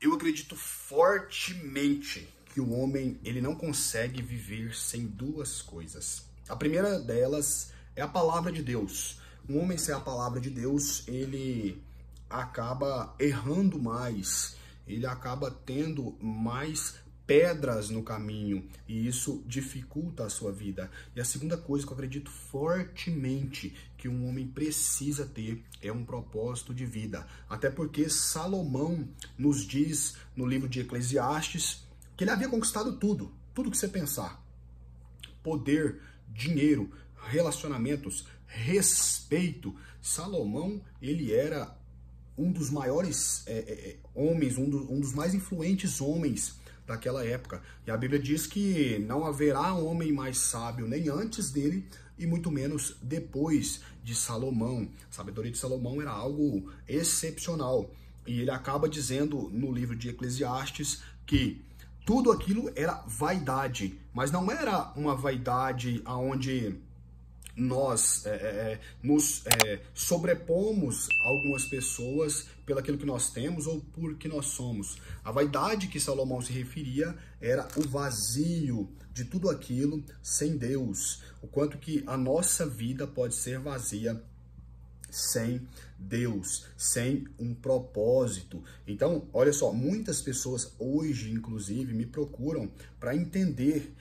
Eu acredito fortemente que o homem ele não consegue viver sem duas coisas. A primeira delas é a palavra de Deus. Um homem sem a palavra de Deus, ele acaba errando mais, ele acaba tendo mais pedras no caminho e isso dificulta a sua vida. E a segunda coisa que eu acredito fortemente que um homem precisa ter é um propósito de vida. Até porque Salomão nos diz no livro de Eclesiastes que ele havia conquistado tudo que você pensar. Poder, dinheiro, relacionamentos, respeito. Salomão, ele era um dos maiores homens, um dos mais influentes homens daquela época. E a Bíblia diz que não haverá um homem mais sábio nem antes dele e muito menos depois de Salomão. A sabedoria de Salomão era algo excepcional. E ele acaba dizendo no livro de Eclesiastes que tudo aquilo era vaidade, mas não era uma vaidade onde nós nos sobrepomos algumas pessoas pelo aquilo que nós temos ou por que nós somos. A vaidade que Salomão se referia era o vazio de tudo aquilo sem Deus. O quanto que a nossa vida pode ser vazia sem Deus, sem um propósito. Então, olha só, muitas pessoas hoje, inclusive, me procuram para entender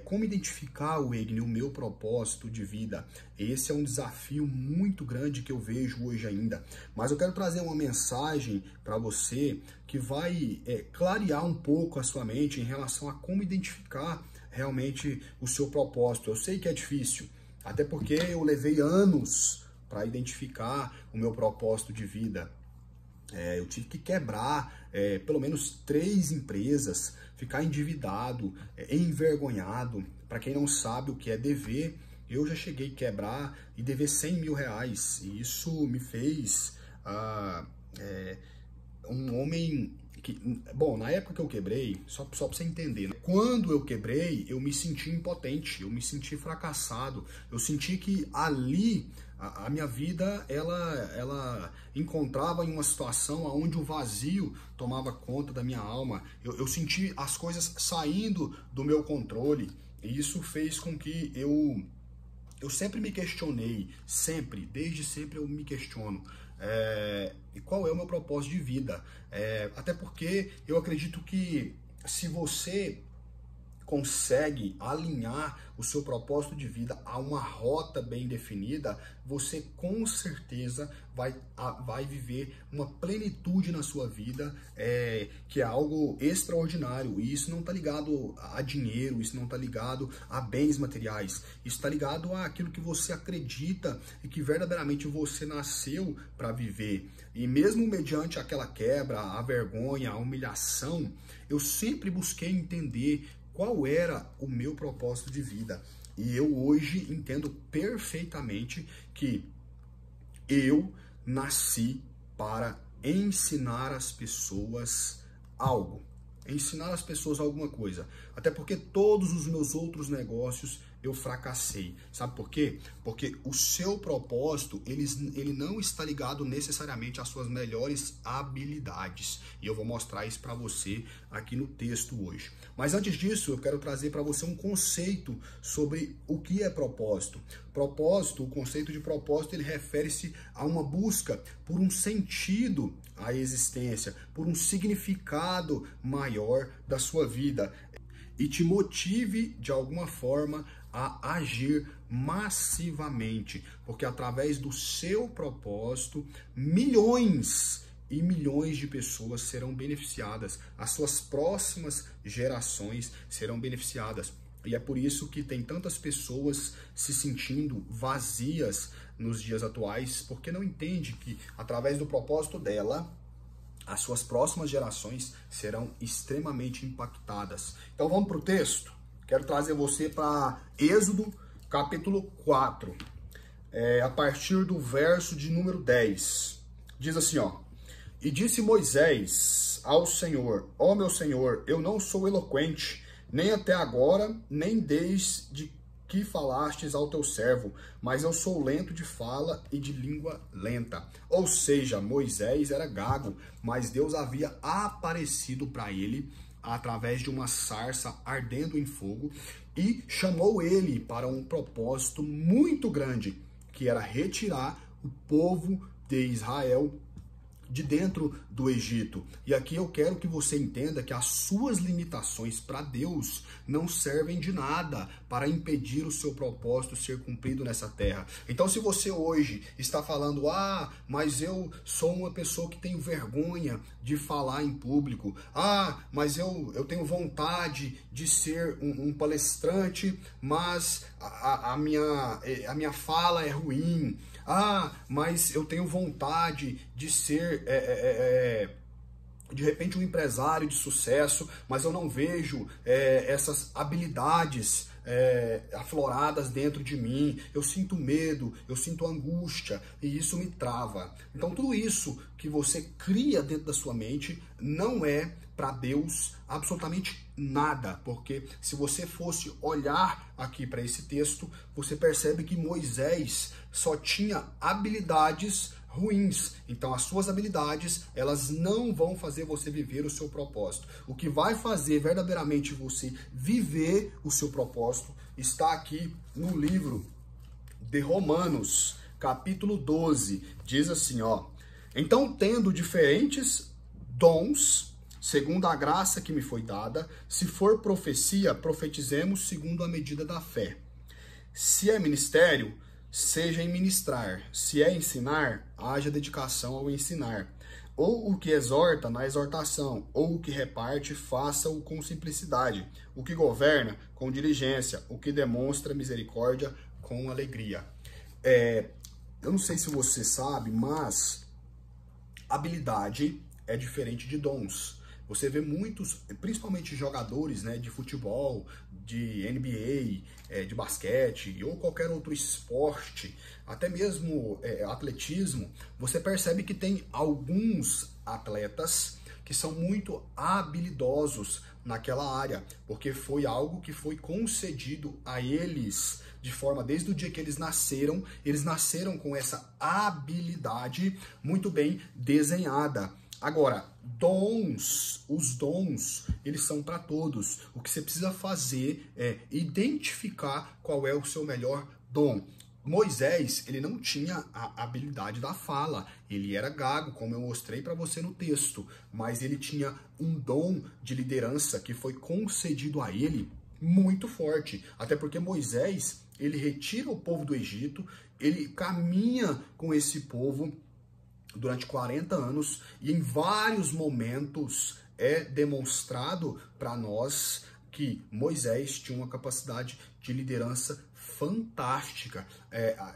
como identificar o meu propósito de vida. Esse é um desafio muito grande que eu vejo hoje ainda. Mas eu quero trazer uma mensagem para você que vai clarear um pouco a sua mente em relação a como identificar realmente o seu propósito. Eu sei que é difícil, até porque eu levei anos para identificar o meu propósito de vida. Eu tive que quebrar pelo menos 3 empresas, ficar endividado, envergonhado. Para quem não sabe o que é dever, eu já cheguei a quebrar e dever 100 mil reais. E isso me fez um homem que... Bom, na época que eu quebrei, só para você entender, né? Quando eu quebrei, eu me senti impotente, eu me senti fracassado. Eu senti que ali a minha vida, ela encontrava em uma situação onde o vazio tomava conta da minha alma. Eu senti as coisas saindo do meu controle. E isso fez com que eu sempre me questionei, desde sempre eu me questiono. E qual é o meu propósito de vida? Até porque eu acredito que se você consegue alinhar o seu propósito de vida a uma rota bem definida, você com certeza vai viver uma plenitude na sua vida, que é algo extraordinário. E isso não está ligado a dinheiro, isso não está ligado a bens materiais, isso está ligado àquilo que você acredita e que verdadeiramente você nasceu para viver. E mesmo mediante aquela quebra, a vergonha, a humilhação, eu sempre busquei entender qual era o meu propósito de vida. E eu hoje entendo perfeitamente que eu nasci para ensinar as pessoas algo. Ensinar as pessoas alguma coisa. Até porque todos os meus outros negócios eu fracassei. Sabe por quê? Porque o seu propósito, ele não está ligado necessariamente às suas melhores habilidades. E eu vou mostrar isso para você aqui no texto hoje. Mas antes disso, eu quero trazer para você um conceito sobre o que é propósito. Propósito, o conceito de propósito, ele refere-se a uma busca por um sentido à existência, por um significado maior da sua vida. E te motive de alguma forma a agir massivamente, porque através do seu propósito, milhões e milhões de pessoas serão beneficiadas, as suas próximas gerações serão beneficiadas. E é por isso que tem tantas pessoas se sentindo vazias nos dias atuais, porque não entende que através do propósito dela, as suas próximas gerações serão extremamente impactadas. Então vamos para o texto? Quero trazer você para Êxodo, capítulo 4, a partir do verso de número 10. Diz assim, ó: E disse Moisés ao Senhor: Ó meu Senhor, eu não sou eloquente, nem até agora, nem desde que falastes ao teu servo, mas eu sou lento de fala e de língua lenta. Ou seja, Moisés era gago, mas Deus havia aparecido para ele através de uma sarça ardendo em fogo e chamou ele para um propósito muito grande, que era retirar o povo de Israel de dentro do Egito. E aqui eu quero que você entenda que as suas limitações para Deus não servem de nada para impedir o seu propósito ser cumprido nessa terra. Então, se você hoje está falando, mas eu sou uma pessoa que tenho vergonha de falar em público, mas eu tenho vontade de ser um palestrante, mas a minha fala é ruim, mas eu tenho vontade de ser, de repente, um empresário de sucesso, mas eu não vejo essas habilidades afloradas dentro de mim. Eu sinto medo, eu sinto angústia e isso me trava. Então, tudo isso que você cria dentro da sua mente não é para Deus absolutamente nada, porque se você fosse olhar aqui para esse texto, você percebe que Moisés só tinha habilidades ruins. Então as suas habilidades, elas não vão fazer você viver o seu propósito. O que vai fazer verdadeiramente você viver o seu propósito está aqui no livro de Romanos, capítulo 12. Diz assim, então, tendo diferentes dons, segundo a graça que me foi dada, se for profecia, profetizemos segundo a medida da fé. Se é ministério, seja em ministrar. Se é ensinar, haja dedicação ao ensinar. Ou o que exorta, na exortação. Ou o que reparte, faça-o com simplicidade. O que governa, com diligência. O que demonstra misericórdia, com alegria. Eu não sei se você sabe, mas habilidade é diferente de dons. Você vê muitos, principalmente jogadores, de futebol, de NBA, de basquete ou qualquer outro esporte, até mesmo atletismo, você percebe que tem alguns atletas que são muito habilidosos naquela área, porque foi algo que foi concedido a eles de forma, desde o dia que eles nasceram com essa habilidade muito bem desenhada. Agora, os dons, eles são para todos. O que você precisa fazer é identificar qual é o seu melhor dom. Moisés, ele não tinha a habilidade da fala, ele era gago, como eu mostrei para você no texto, mas ele tinha um dom de liderança que foi concedido a ele muito forte, até porque Moisés, ele retira o povo do Egito, ele caminha com esse povo durante 40 anos e em vários momentos é demonstrado para nós que Moisés tinha uma capacidade de liderança fantástica.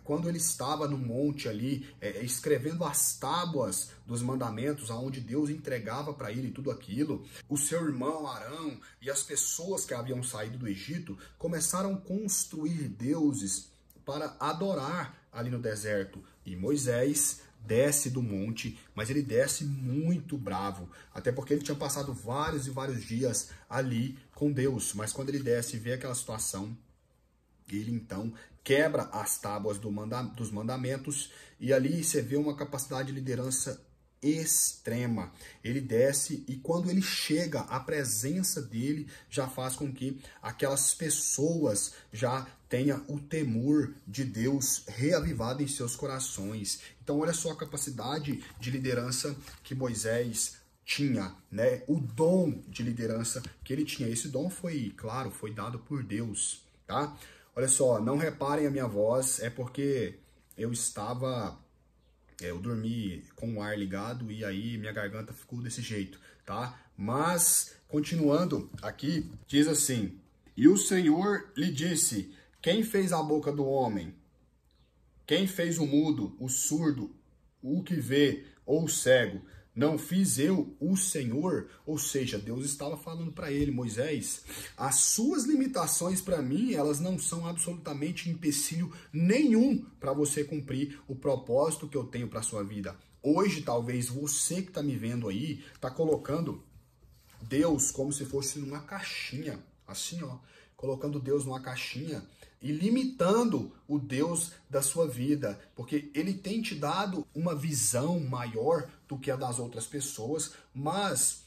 Quando ele estava no monte ali, escrevendo as tábuas dos mandamentos, aonde Deus entregava para ele tudo aquilo, o seu irmão Arão e as pessoas que haviam saído do Egito começaram a construir deuses para adorar ali no deserto. E Moisés desce do monte, mas ele desce muito bravo, até porque ele tinha passado vários e vários dias ali com Deus, mas quando ele desce e vê aquela situação, ele então quebra as tábuas dos mandamentos e ali você vê uma capacidade de liderança extrema. Ele desce e quando ele chega, a presença dele já faz com que aquelas pessoas já tenham o temor de Deus reavivado em seus corações. Então olha só a capacidade de liderança que Moisés tinha, o dom de liderança que ele tinha. Esse dom foi, claro, foi dado por Deus, tá? Olha só, não reparem a minha voz, é porque eu dormi com o ar ligado e aí minha garganta ficou desse jeito, tá? Mas, continuando aqui, diz assim: e o Senhor lhe disse, quem fez a boca do homem? Quem fez o mudo, o surdo, o que vê ou o cego? Não fiz eu, o Senhor? Ou seja, Deus estava falando para ele, Moisés, as suas limitações para mim, elas não são absolutamente empecilho nenhum para você cumprir o propósito que eu tenho para sua vida. Hoje, talvez você que está me vendo aí, está colocando Deus como se fosse numa caixinha, assim, colocando Deus numa caixinha e limitando o Deus da sua vida, porque ele tem te dado uma visão maior do que a das outras pessoas, mas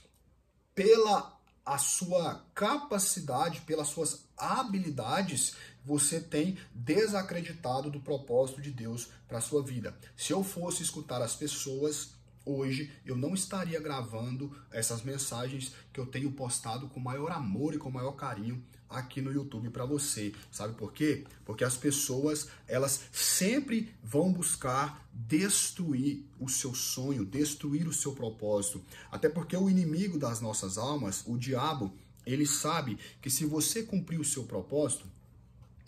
pela a sua capacidade, pelas suas habilidades, você tem desacreditado do propósito de Deus para a sua vida. Se eu fosse escutar as pessoas, hoje eu não estaria gravando essas mensagens que eu tenho postado com maior amor e com maior carinho aqui no YouTube para você. Sabe por quê? Porque as pessoas, elas sempre vão buscar destruir o seu sonho, destruir o seu propósito. Até porque o inimigo das nossas almas, o diabo, ele sabe que se você cumprir o seu propósito,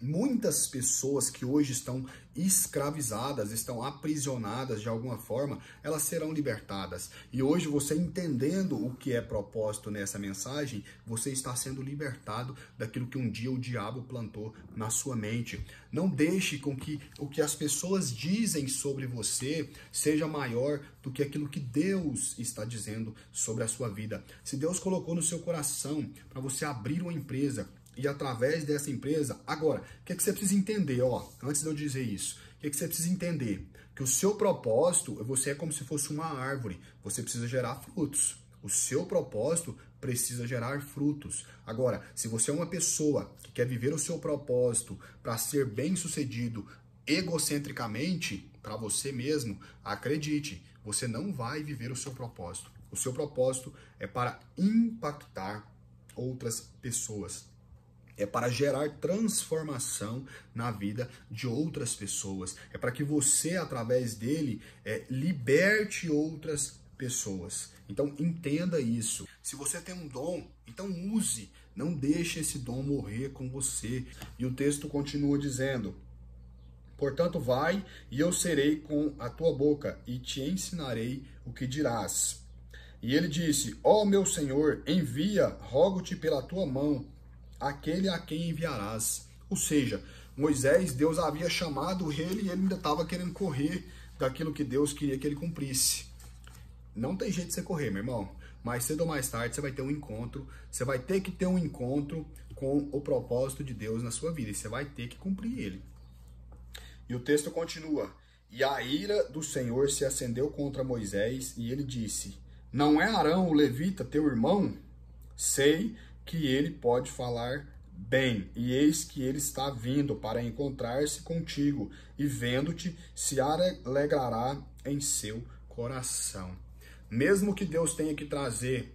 muitas pessoas que hoje estão escravizadas, estão aprisionadas de alguma forma, elas serão libertadas. E hoje você entendendo o que é propósito nessa mensagem, você está sendo libertado daquilo que um dia o diabo plantou na sua mente. Não deixe com que o que as pessoas dizem sobre você seja maior do que aquilo que Deus está dizendo sobre a sua vida. Se Deus colocou no seu coração para você abrir uma empresa, e através dessa empresa, agora, o que você precisa entender, antes de eu dizer isso, o que você precisa entender? Que o seu propósito, você é como se fosse uma árvore, você precisa gerar frutos. O seu propósito precisa gerar frutos. Agora, se você é uma pessoa que quer viver o seu propósito para ser bem-sucedido egocentricamente, para você mesmo, acredite, você não vai viver o seu propósito. O seu propósito é para impactar outras pessoas. É para gerar transformação na vida de outras pessoas. É para que você, através dele, liberte outras pessoas. Então, entenda isso. Se você tem um dom, então use. Não deixe esse dom morrer com você. E o texto continua dizendo: portanto, vai, e eu serei com a tua boca, e te ensinarei o que dirás. E ele disse: ó meu Senhor, envia, rogo-te pela tua mão, aquele a quem enviarás. Ou seja, Moisés, Deus havia chamado ele e ele ainda estava querendo correr daquilo que Deus queria que ele cumprisse. Não tem jeito de você correr, meu irmão. Mais cedo ou mais tarde você vai ter um encontro, você vai ter que ter um encontro com o propósito de Deus na sua vida e você vai ter que cumprir ele. E o texto continua: e a ira do Senhor se acendeu contra Moisés e ele disse: não é Arão o levita teu irmão? Sei que ele pode falar bem, e eis que ele está vindo para encontrar-se contigo, e vendo-te se alegrará em seu coração. Mesmo que Deus tenha que trazer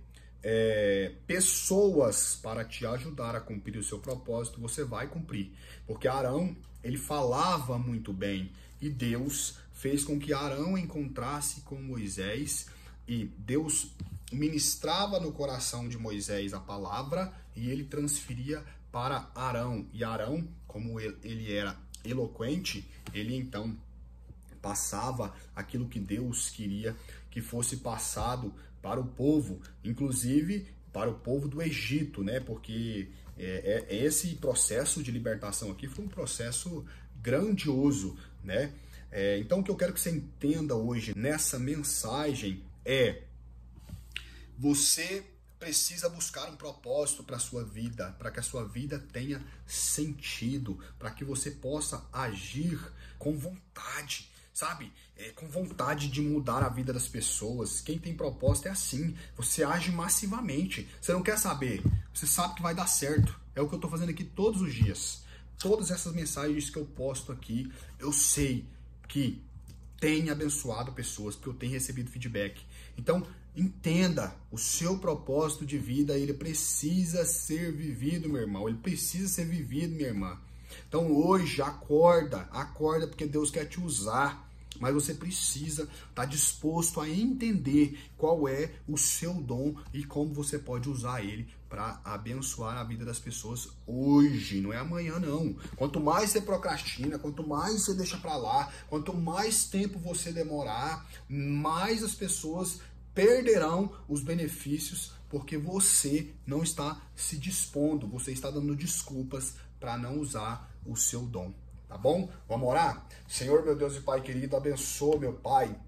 pessoas para te ajudar a cumprir o seu propósito, você vai cumprir, porque Arão, ele falava muito bem, e Deus fez com que Arão encontrasse com Moisés, e Deus ministrava no coração de Moisés a palavra e ele transferia para Arão. E Arão, como ele era eloquente, ele então passava aquilo que Deus queria que fosse passado para o povo, inclusive para o povo do Egito, né? Porque esse processo de libertação aqui foi um processo grandioso, né? Então o que eu quero que você entenda hoje nessa mensagem você precisa buscar um propósito para a sua vida, para que a sua vida tenha sentido, para que você possa agir com vontade, sabe? Com vontade de mudar a vida das pessoas. Quem tem propósito é assim, você age massivamente. Você não quer saber, você sabe que vai dar certo. É o que eu estou fazendo aqui todos os dias. Todas essas mensagens que eu posto aqui, eu sei que tem abençoado pessoas, porque eu tenho recebido feedback. Então, entenda, o seu propósito de vida, ele precisa ser vivido, meu irmão. Ele precisa ser vivido, minha irmã. Então, hoje, acorda, porque Deus quer te usar. Mas você precisa estar disposto a entender qual é o seu dom e como você pode usar ele para abençoar a vida das pessoas hoje, não é amanhã não. Quanto mais você procrastina, quanto mais você deixa para lá, quanto mais tempo você demorar, mais as pessoas perderão os benefícios porque você não está se dispondo, você está dando desculpas para não usar o seu dom. Tá bom? Vamos orar? Senhor, meu Deus e Pai querido, abençoa, meu Pai,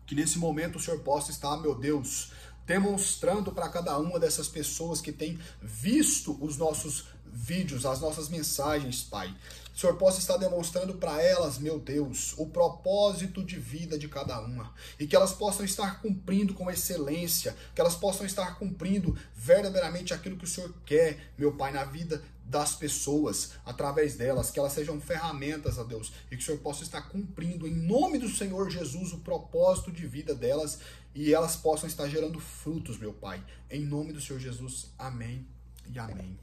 que nesse momento o Senhor possa estar, meu Deus, demonstrando para cada uma dessas pessoas que tem visto os nossos vídeos, as nossas mensagens, Pai. O Senhor possa estar demonstrando para elas, meu Deus, o propósito de vida de cada uma. E que elas possam estar cumprindo com excelência, que elas possam estar cumprindo verdadeiramente aquilo que o Senhor quer, meu Pai, na vida das pessoas, através delas, que elas sejam ferramentas, ó Deus, e que o Senhor possa estar cumprindo, em nome do Senhor Jesus, o propósito de vida delas, e elas possam estar gerando frutos, meu Pai. Em nome do Senhor Jesus, amém e amém.